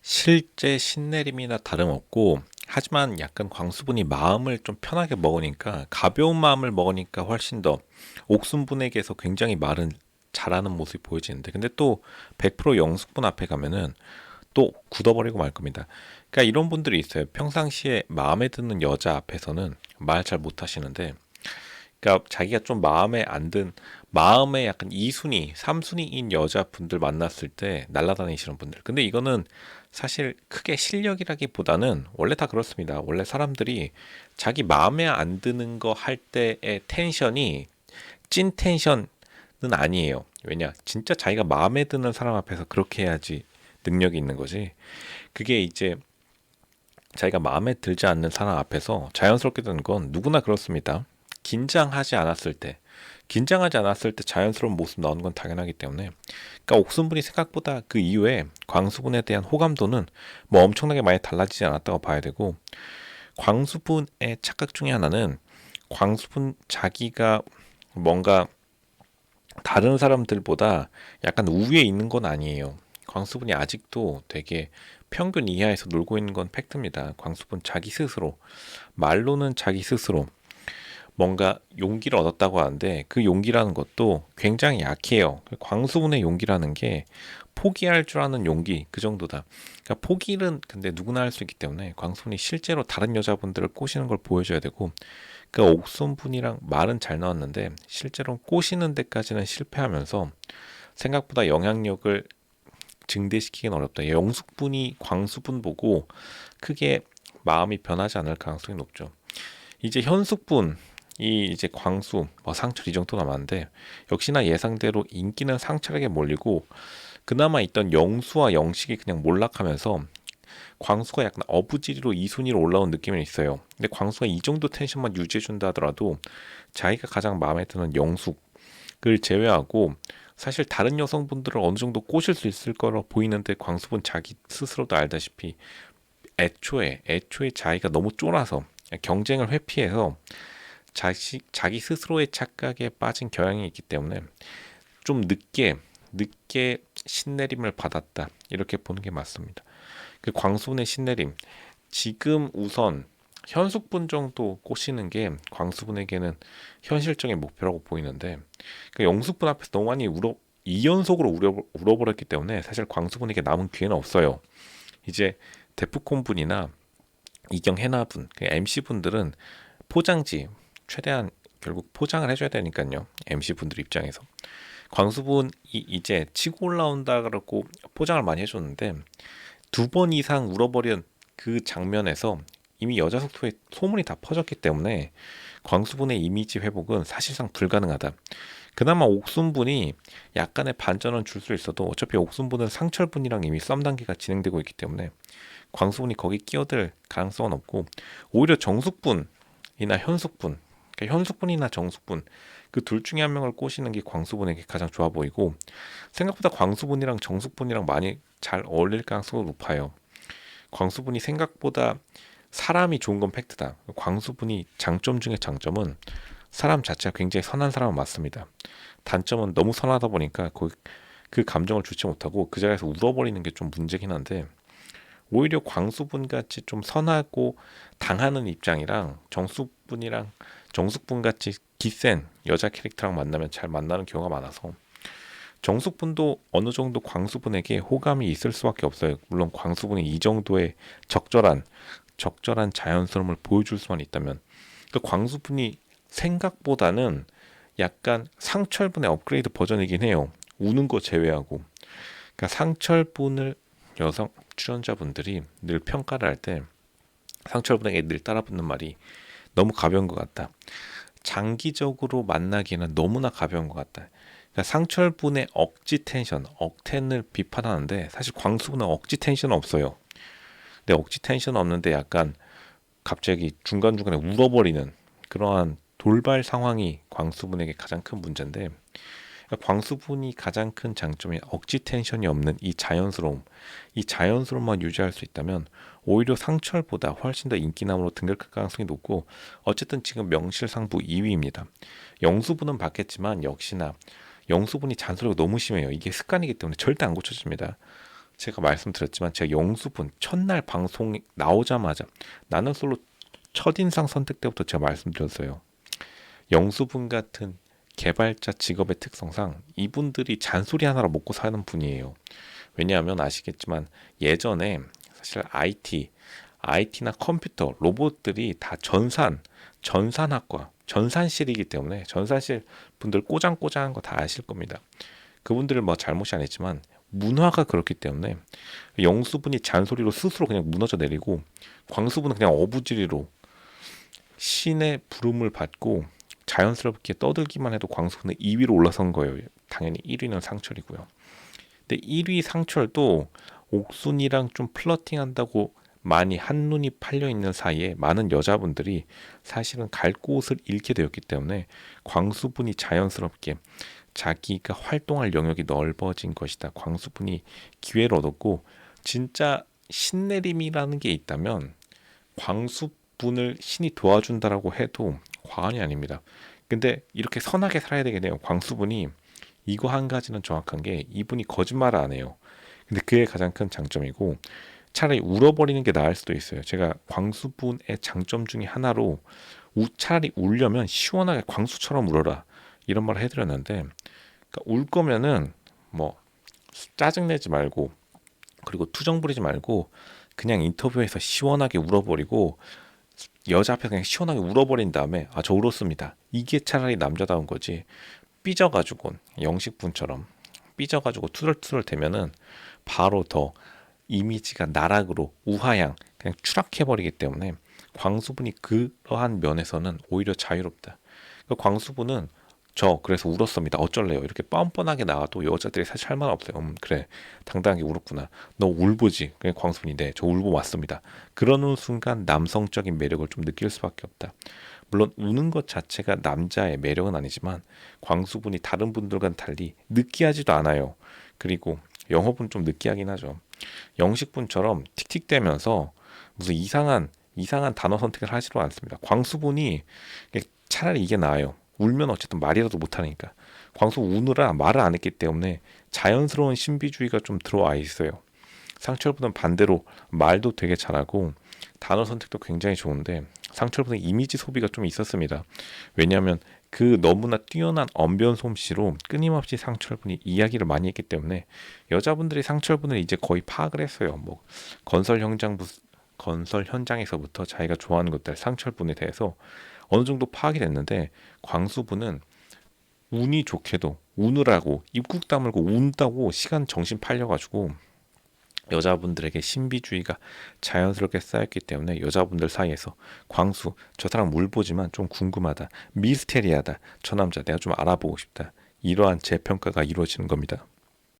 실제 신내림이나 다름없고, 하지만 약간 광수분이 마음을 좀 편하게 먹으니까, 가벼운 마음을 먹으니까 훨씬 더 옥순분에게서 굉장히 말은 잘하는 모습이 보여지는데, 근데 또 100% 영숙분 앞에 가면은 또 굳어버리고 말 겁니다. 그러니까 이런 분들이 있어요. 평상시에 마음에 드는 여자 앞에서는 말 잘 못하시는데, 그러니까 자기가 좀 마음에 안 든, 마음에 약간 2순위, 3순위인 여자분들 만났을 때 날아다니시는 분들. 근데 이거는 사실 크게 실력이라기보다는 원래 다 그렇습니다. 원래 사람들이 자기 마음에 안 드는 거 할 때의 텐션이 찐 텐션은 아니에요. 왜냐? 진짜 자기가 마음에 드는 사람 앞에서 그렇게 해야지 능력이 있는 거지. 그게 이제 자기가 마음에 들지 않는 사람 앞에서 자연스럽게 되는 건 누구나 그렇습니다. 긴장하지 않았을 때, 긴장하지 않았을 때 자연스러운 모습 나오는 건 당연하기 때문에, 그러니까 옥순분이 생각보다 그 이후에 광수분에 대한 호감도는 뭐 엄청나게 많이 달라지지 않았다고 봐야 되고, 광수분의 착각 중에 하나는 광수분 자기가 뭔가 다른 사람들보다 약간 우위에 있는 건 아니에요. 광수분이 아직도 되게 평균 이하에서 놀고 있는 건 팩트입니다. 광수분 자기 스스로, 말로는 자기 스스로 뭔가 용기를 얻었다고 하는데, 그 용기라는 것도 굉장히 약해요. 광수분의 용기라는 게 포기할 줄 아는 용기, 그 정도다. 그러니까 포기는 근데 누구나 할 수 있기 때문에 광수분이 실제로 다른 여자분들을 꼬시는 걸 보여줘야 되고, 그 옥순분이랑 말은 잘 나왔는데 실제로 꼬시는 데까지는 실패하면서 생각보다 영향력을 증대시키긴 어렵다. 영숙분이 광수분 보고 크게 마음이 변하지 않을 가능성이 높죠. 이제 현숙분, 이 이제 광수, 뭐 상철 이 정도 남았는데, 역시나 예상대로 인기는 상철에게 몰리고, 그나마 있던 영수와 영식이 그냥 몰락하면서 광수가 약간 어부지리로 2순위로 올라온 느낌이 있어요. 근데 광수가 이 정도 텐션만 유지해준다 하더라도 자기가 가장 마음에 드는 영숙을 제외하고 사실 다른 여성분들을 어느 정도 꼬실 수 있을 거라 보이는데, 광수분 자기 스스로도 알다시피 애초에 자기가 너무 쫄아서 경쟁을 회피해서 자기 스스로의 착각에 빠진 경향이 있기 때문에 좀 늦게 신내림을 받았다, 이렇게 보는 게 맞습니다. 그 광수분의 신내림, 지금 우선 현숙분 정도 꼬시는 게 광수분에게는 현실적인 목표라고 보이는데, 그 영숙분 앞에서 너무 많이 2연속으로 울어버렸기 때문에 사실 광수분에게 남은 기회는 없어요. 이제 데프콘 분이나 이경 해나분, 그 MC 분들은 포장지 최대한 결국 포장을 해줘야 되니까요. MC 분들 입장에서 광수분이 이제 치고 올라온다 그러고 포장을 많이 해줬는데, 2번 이상 울어버린 그 장면에서 이미 여자 속초에 소문이 다 퍼졌기 때문에 광수분의 이미지 회복은 사실상 불가능하다. 그나마 옥순분이 약간의 반전은 줄 수 있어도 어차피 옥순분은 상철분이랑 이미 썸 단계가 진행되고 있기 때문에 광수분이 거기 끼어들 가능성은 없고, 오히려 정숙분이나 현숙분, 그러니까 현숙분이나 정숙분, 그 둘 중에 한 명을 꼬시는 게 광수분에게 가장 좋아 보이고, 생각보다 광수분이랑 정숙분이랑 많이 잘 어울릴 가능성이 높아요. 광수분이 생각보다 사람이 좋은 건 팩트다. 광수분이 장점 중에 장점은 사람 자체가 굉장히 선한 사람은 맞습니다. 단점은 너무 선하다 보니까 그 감정을 주지 못하고 그 자리에서 울어버리는 게 좀 문제긴 한데, 오히려 광수분 같이 좀 선하고 당하는 입장이랑 정숙분 같이 기센 여자 캐릭터랑 만나면 잘 만나는 경우가 많아서, 정숙분도 어느 정도 광수분에게 호감이 있을 수밖에 없어요. 물론 광수분이 이 정도의 적절한 자연스러움을 보여줄 수만 있다면. 그 광수분이 생각보다는 약간 상철분의 업그레이드 버전이긴 해요. 우는 거 제외하고. 그러니까 상철분을 여성 출연자분들이 늘 평가를 할 때 상철분에게 늘 따라붙는 말이 너무 가벼운 것 같다. 장기적으로 만나기에는 너무나 가벼운 것 같다. 그러니까 상철분의 억지 텐션, 억텐을 비판하는데 사실 광수분은 억지 텐션은 없어요. 근데 억지 텐션 없는데 약간 갑자기 중간중간에 울어버리는 그러한 돌발 상황이 광수분에게 가장 큰 문제인데, 그러니까 광수분이 가장 큰 장점이 억지 텐션이 없는 이 자연스러움만 유지할 수 있다면 오히려 상철보다 훨씬 더 인기남으로 등극할 가능성이 높고, 어쨌든 지금 명실상부 2위입니다. 영수분은 받겠지만 역시나 영수분이 잔소리가 너무 심해요. 이게 습관이기 때문에 절대 안 고쳐집니다. 제가 말씀드렸지만 제가 영수분 첫날 방송 나오자마자 나는 솔로 첫인상 선택 때부터 제가 말씀드렸어요. 영수분 같은 개발자 직업의 특성상 이분들이 잔소리 하나로 먹고 사는 분이에요. 왜냐하면 아시겠지만 예전에 사실 IT나 컴퓨터, 로봇들이 다 전산학과, 전산실이기 때문에 전산실 분들 꼬장꼬장한 거 다 아실 겁니다. 그분들은 뭐 잘못이 아니지만 문화가 그렇기 때문에 영수분이 잔소리로 스스로 그냥 무너져 내리고 광수분은 그냥 어부지리로 신의 부름을 받고 자연스럽게 떠들기만 해도 광수분은 2위로 올라선 거예요. 당연히 1위는 상철이고요. 근데 1위 상철도 옥순이랑 좀 플러팅한다고 많이 한눈이 팔려 있는 사이에 많은 여자분들이 사실은 갈 곳을 잃게 되었기 때문에 광수분이 자연스럽게 자기가 활동할 영역이 넓어진 것이다. 광수분이 기회를 얻었고 진짜 신내림이라는 게 있다면 광수분을 신이 도와준다라고 해도 과언이 아닙니다. 근데 이렇게 선하게 살아야 되겠네요. 광수분이 이거 한 가지는 정확한 게 이분이 거짓말을 안 해요. 근데 그게 가장 큰 장점이고 차라리 울어버리는 게 나을 수도 있어요. 제가 광수분의 장점 중에 하나로 차라리 울려면 시원하게 광수처럼 울어라 이런 말을 해드렸는데 그러니까 울 거면은 뭐 짜증내지 말고 그리고 투정 부리지 말고 그냥 인터뷰에서 시원하게 울어버리고 여자 앞에 그냥 시원하게 울어버린 다음에 아 저 울었습니다. 이게 차라리 남자다운 거지. 삐져가지고 영식분처럼 삐져가지고 투덜투덜 대면은 바로 더 이미지가 나락으로 우하향 그냥 추락해버리기 때문에 광수분이 그러한 면에서는 오히려 자유롭다. 그러니까 광수분은 저 그래서 울었습니다. 어쩔래요? 이렇게 뻔뻔하게 나와도 여자들이 사실 할 말 없어요. 그래 당당하게 울었구나. 너 울보지. 그냥 광수분이 네, 저 울보 왔습니다. 그러는 순간 남성적인 매력을 좀 느낄 수밖에 없다. 물론 우는 것 자체가 남자의 매력은 아니지만 광수분이 다른 분들과는 달리 느끼하지도 않아요. 그리고 영업은 좀 느끼하긴 하죠. 영식분처럼 틱틱대면서 무슨 이상한 단어 선택을 하지도 않습니다. 광수분이 차라리 이게 나아요. 울면 어쨌든 말이라도 못하니까. 광수 우느라 말을 안 했기 때문에 자연스러운 신비주의가 좀 들어와 있어요. 상철분은 반대로 말도 되게 잘하고 단어 선택도 굉장히 좋은데 상철분의 이미지 소비가 좀 있었습니다. 왜냐하면 그 너무나 뛰어난 언변 솜씨로 끊임없이 상철분이 이야기를 많이 했기 때문에 여자분들이 상철분을 이제 거의 파악을 했어요. 뭐 건설 현장에서부터 자기가 좋아하는 것들 상철분에 대해서 어느 정도 파악이 됐는데 광수분은 운이 좋게도 우느라고 입국 다물고 운다고 시간 정신 팔려가지고 여자분들에게 신비주의가 자연스럽게 쌓였기 때문에 여자분들 사이에서 광수 저 사람 물보지만 좀 궁금하다 미스테리하다 저 남자 내가 좀 알아보고 싶다 이러한 재평가가 이루어지는 겁니다.